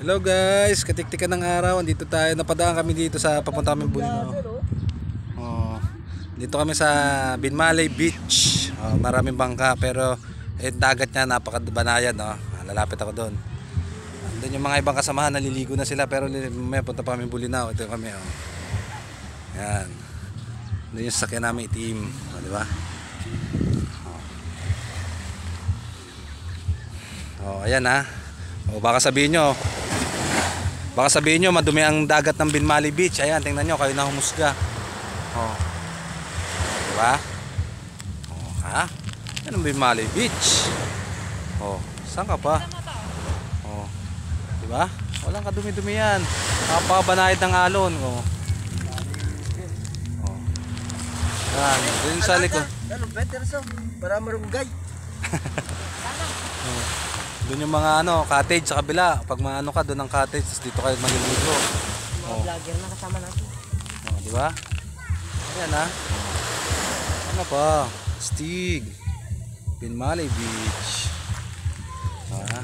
Hello guys, katiktikan ng araw. Andito tayo, napadaan kami dito sa papunta kami Bulinaw. Oh, dito kami sa Binmalay Beach. Oh, maraming bangka pero dagat niya napakabanayan, no. Lalapit ako doon. Andun yung mga ibang kasamahan, naliligo na sila pero may punta pa kami Bulinaw. Ito kami, oh. Yan. Doon yung sasakyan namin itim, oh, di ba? Oh, ayan ha. Oh, baka sabihin nyo madumi ang dagat ng Binmalay Beach. Ayan, tingnan nyo, kayo na humusga. Oh. Diba? Oh, ha? Yan ang Binmalay Beach. Oh, saan ka pa? Oh. Diba? Walang kadumi-dumi yan. Napakabanayad ng alon. Oh. Oh. Yan, dun sa likod. Ano, better so, para marunggay. Oh. Doon yung mga cottage sa kabila. Pag maano ka doon ang cottage, tapos dito kayo maliligo. Mga vlogger na kasama natin. Oh, di ba? Ayan ha. Ano pa? Stig. Binmalay Beach. Ha?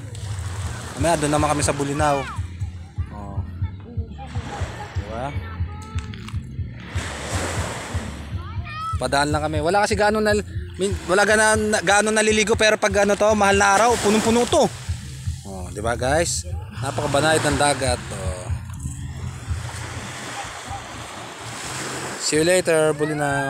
Mamaya doon naman kami sa Bulinaw. Oh. Di ba? Padaan lang kami. Wala kasi gaano naliligo pero pag mahal na araw, punong-puno to. Oh, 'di ba guys? Napakabanayad ng dagat. Oh. See you later, Bulinaw.